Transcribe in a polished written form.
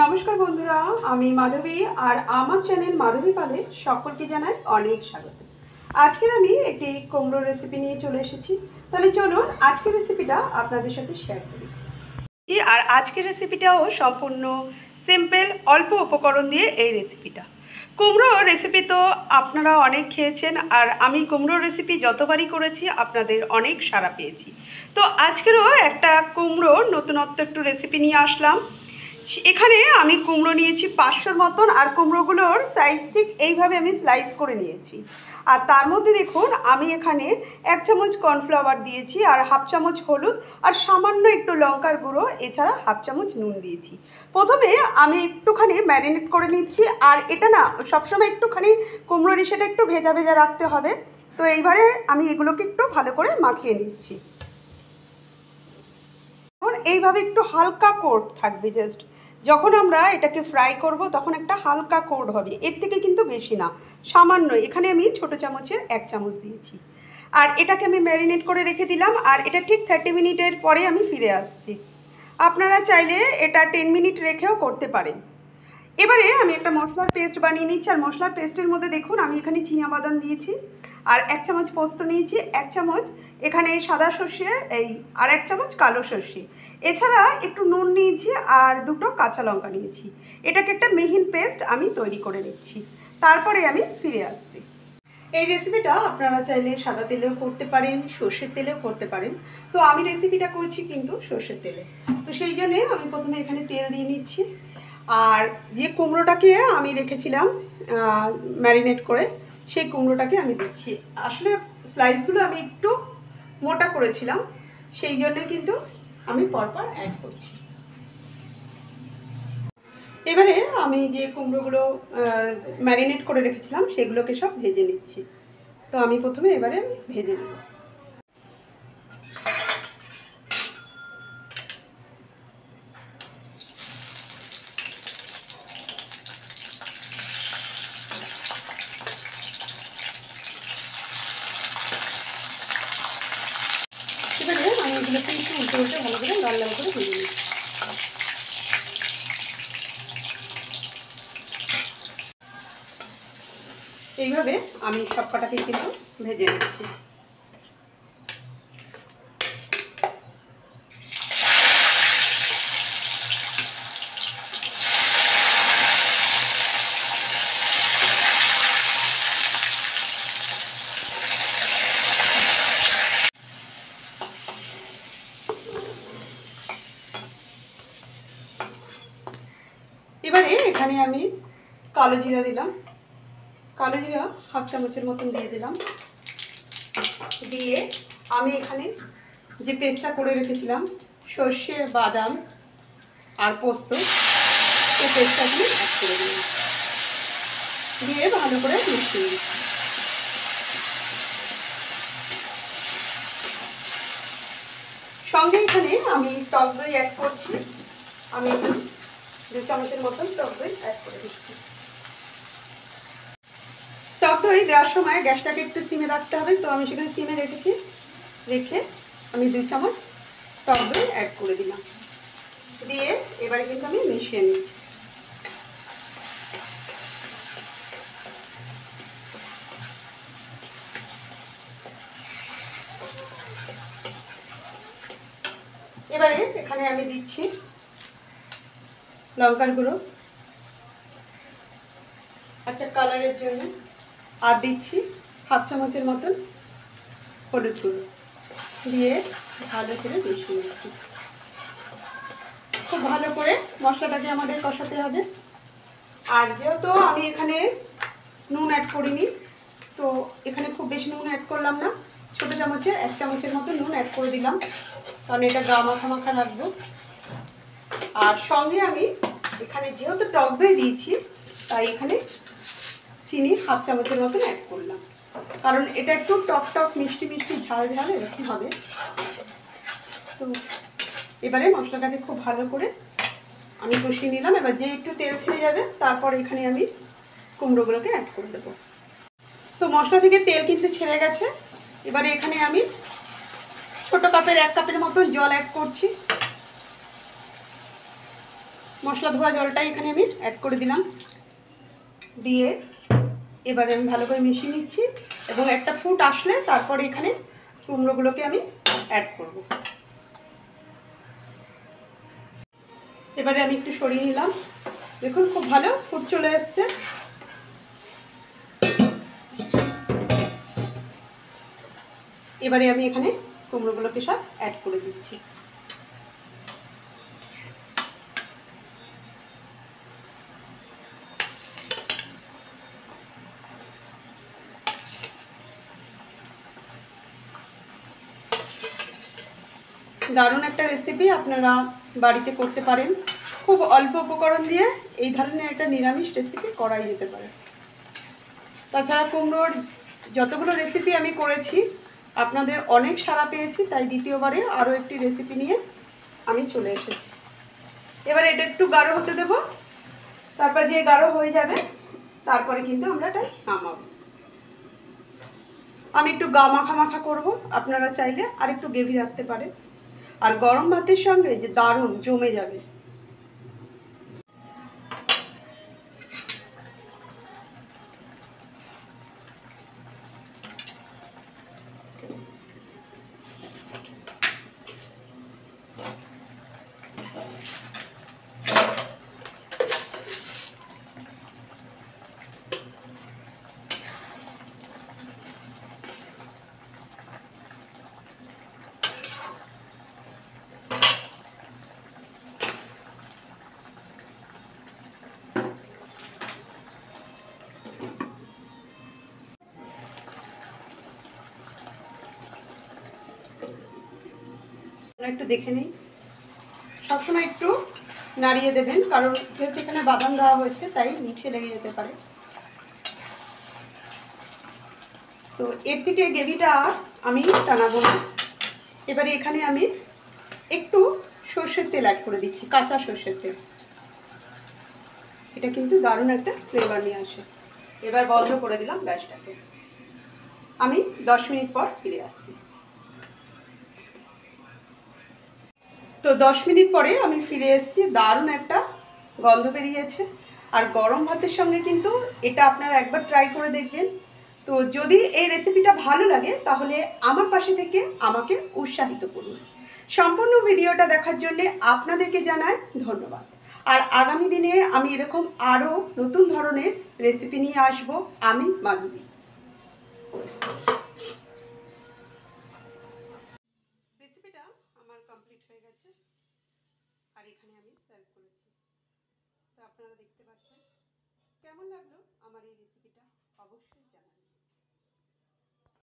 নমস্কার বন্ধুরা, আমি মাধবী আর আমার চ্যানেল মাধবী পালে সকলকে জানাই অনেক স্বাগত। আজকের আমি একটি কুমড়ো রেসিপি নিয়ে চলে এসেছি। তাহলে চলুন আজকের রেসিপিটা আপনাদের সাথে শেয়ার করি। আর আজকের রেসিপিটাও সম্পূর্ণ সিম্পল, অল্প উপকরণ দিয়ে এই রেসিপিটা। কুমড়ো রেসিপি তো আপনারা অনেক খেয়েছেন, আর আমি কুমড়ো রেসিপি যতবারই করেছি আপনাদের অনেক সাড়া পেয়েছি। তো আজকেরও একটা কুমড়ো নতুনত্ব একটু রেসিপি নিয়ে আসলাম। এখানে আমি কুমড়ো নিয়েছি 500 মতন, আর কুমড়োগুলোর সাইজ ঠিক এইভাবে আমি স্লাইস করে নিয়েছি। আর তার মধ্যে দেখুন আমি এখানে 1 চামচ কর্নফ্লাওয়ার দিয়েছি, আর 1/2 চামচ হলুদ, আর সামান্য একটু লঙ্কার গুঁড়ো, এছাড়া 1/2 চামচ নুন দিয়েছি। প্রথমে আমি একটুখানি ম্যারিনেট করে নিচ্ছি। আর এটা না সবসময় একটুখানি কুমড়োর ইসেটা একটু ভেজা ভেজা রাখতে হবে। তো এইবারে আমি এগুলোকে একটু ভালো করে মাখিয়ে নিচ্ছি। এইভাবে একটু হালকা কোট থাকবে, জাস্ট যখন আমরা এটাকে ফ্রাই করব তখন একটা হালকা কোট হবে, এর থেকে কিন্তু বেশি না, সামান্য। এখানে আমি ছোটো চামচের 1 চামচ দিয়েছি। আর এটাকে আমি ম্যারিনেট করে রেখে দিলাম, আর এটা ঠিক 30 মিনিটের পরে আমি ফিরে আসছি। আপনারা চাইলে এটা 10 মিনিট রেখেও করতে পারেন। এবারে আমি একটা মশলার পেস্ট বানিয়ে নিচ্ছি। আর মশলার পেস্টের মধ্যে দেখুন আমি এখানে চিনাবাদাম দিয়েছি, আর 1 চামচ পোস্ত নিয়েছি, 1 চামচ এখানে সাদা সর্ষে, আর 1 চামচ কালো সর্ষে, এছাড়া একটু নুন নিয়েছি, আর 2টো কাঁচা লঙ্কা নিয়েছি। এটাকে একটা মিহিন পেস্ট আমি তৈরি করে নিচ্ছি, তারপরে আমি ফিরে আসছি। এই রেসিপিটা আপনারা চাইলে সাদা তেলেও করতে পারেন, সর্ষের তেলেও করতে পারেন। তো আমি রেসিপিটা করছি কিন্তু সর্ষের তেলে। তো সেই জন্যে আমি প্রথমে এখানে তেল দিয়ে নিচ্ছি। আর যে কুমড়োটাকে আমি রেখেছিলাম ম্যারিনেট করে, সেই কুমড়োটাকে আমি দিচ্ছি। আসলে স্লাইসগুলো আমি একটু মোটা করেছিলাম, সেই জন্যে কিন্তু আমি পরপর অ্যাড করছি। এবারে আমি যে কুমড়োগুলো ম্যারিনেট করে রেখেছিলাম সেগুলোকে সব ভেজে নিচ্ছি। তো আমি প্রথমে এবারে ভেজে নেব। এবারে আমি এগুলোকে একটু উল্টে উল্টে ভালো করে লাল লাল করে ভেজে নিচ্ছি। এইভাবে আমি সব কটাকে কিন্তু ভেজে নিচ্ছি। এবারে এখানে আমি কালো জিরা দিলাম, কালো জিরা 1/2 চামচের মতন দিয়ে দিলাম। দিয়ে আমি এখানে যে পেস্টটা করে রেখেছিলাম সর্ষে, বাদাম আর পোস্ত, এই পেস্টটা আমি অ্যাড করে দিলাম, দিয়ে ভালো করে মিশিয়ে দিচ্ছি। সঙ্গে এখানে আমি টক দই অ্যাড করছি। আমি 2 চামচের মতন টক দই অ্যাড করে দিচ্ছি। টক দই দেওয়ার সময় গ্যাসটাকে একটু সিমে রাখতে হবে, তো আমি সেখানে সিমে রেখেছি। রেখে আমি 2 চামচ টক দই অ্যাড করে দিলাম। দিয়ে এবারে কিন্তু আমি মিশিয়ে নিচ্ছি। এবারে এখানে আমি দিচ্ছি লঙ্কার গুঁড়ো একটা কালারের জন্য, আর দিচ্ছি 1/2 চামচের মতন হলুদ গুঁড়ো, দিয়ে ভালো করে মিশিয়ে নিচ্ছি। খুব ভালো করে মশলাটাকে আমাদের কষাতে হবে। আর যেহেতু আমি এখানে নুন অ্যাড করিনি, তো এখানে খুব বেশি নুন অ্যাড করলাম না, ছোটো চামচের 1 চামচের মতো নুন অ্যাড করে দিলাম, কারণ এটা গা মাখা মাখা রাখবো। আর সঙ্গে আমি এখানে যেহেতু টক দই দিয়েছি, তাই এখানে চিনি 1/2 চামচের মতন অ্যাড করলাম, কারণ এটা একটু টক টক মিষ্টি মিষ্টি ঝাল ঝাল এরকম হবে। তো এবারে মশলাটাকে খুব ভালো করে আমি কষিয়ে নিলাম। এবার যে একটু তেল ছেড়ে যাবে তারপর এখানে আমি কুমড়োগুলোকে অ্যাড করে দেবো। তো মশলা থেকে তেল কিন্তু ছেড়ে গেছে। এবারে এখানে আমি ছোটো কাপের 1 কাপের মতো জল অ্যাড করছি। মশলা ধোয়া জলটাই এখানে আমি অ্যাড করে দিলাম, দিয়ে এবারে আমি ভালো করে মিশিয়ে নিচ্ছি এবং একটা ফুট আসলে তারপরে এখানে কুমড়োগুলোকে আমি অ্যাড করব। এবারে আমি একটু সরিয়ে নিলাম, দেখুন খুব ভালো ফুট চলে এসছে। এবারে আমি এখানে কুমড়োগুলোকে সব অ্যাড করে দিচ্ছি। দারুণ একটা রেসিপি, আপনারা বাড়িতে করতে পারেন। খুব অল্প উপকরণ দিয়ে এই ধরনের একটা নিরামিষ রেসিপি করাই যেতে পারে। তাছাড়া কুমড়োর যতগুলো রেসিপি আমি করেছি আপনাদের অনেক সাড়া পেয়েছি, তাই দ্বিতীয়বারে আরও একটি রেসিপি নিয়ে আমি চলে এসেছি। এবার এটা একটু গাঢ় হতে দেব, তারপর যে গাঢ় হয়ে যাবে তারপরে কিন্তু আমরা এটা নামাবো। আমি একটু গা মাখা মাখা করবো, আপনারা চাইলে আর একটু গ্রেভি রাখতে পারেন। আর গরম ভাতের সঙ্গে যে দারুণ জমে যাবে। একটু দেখে নিই, সবসময় একটু নাড়িয়ে দেবেন, কারণ যেহেতু এখানে বাদাম দেওয়া হয়েছে তাই নিচে লেগে যেতে পারে। তো এর থেকে গ্রেভিটা আর আমি টানাবো না। এবারে এখানে আমি একটু সর্ষের তেল অ্যাড করে দিচ্ছি, কাঁচা সর্ষের তেল। এটা কিন্তু দারুণ একটা ফ্লেভার নিয়ে আসে। এবার বন্ধ করে দিলাম গ্যাসটাকে। আমি 10 মিনিট পর ফিরে আসছি। তো 10 মিনিট পরে আমি ফিরে এসেছি, দারুণ একটা গন্ধ বেরিয়েছে। আর গরম ভাতের সঙ্গে কিন্তু এটা আপনারা একবার ট্রাই করে দেখবেন। তো যদি এই রেসিপিটা ভালো লাগে তাহলে আমার পাশে থেকে আমাকে উৎসাহিত করুন। সম্পূর্ণ ভিডিওটা দেখার জন্য আপনাদেরকে জানাই ধন্যবাদ। আর আগামী দিনে আমি এরকম আরও নতুন ধরনের রেসিপি নিয়ে আসব। আমি মাধবী। রেসিপিটা আমার কমপ্লিট হয়ে গেছে আর এখানে আমি সার্ভ করেছি। তো আপনারা দেখতে পাচ্ছেন। কেমন লাগলো আমার এই রেসিপিটা অবশ্যই জানাবেন।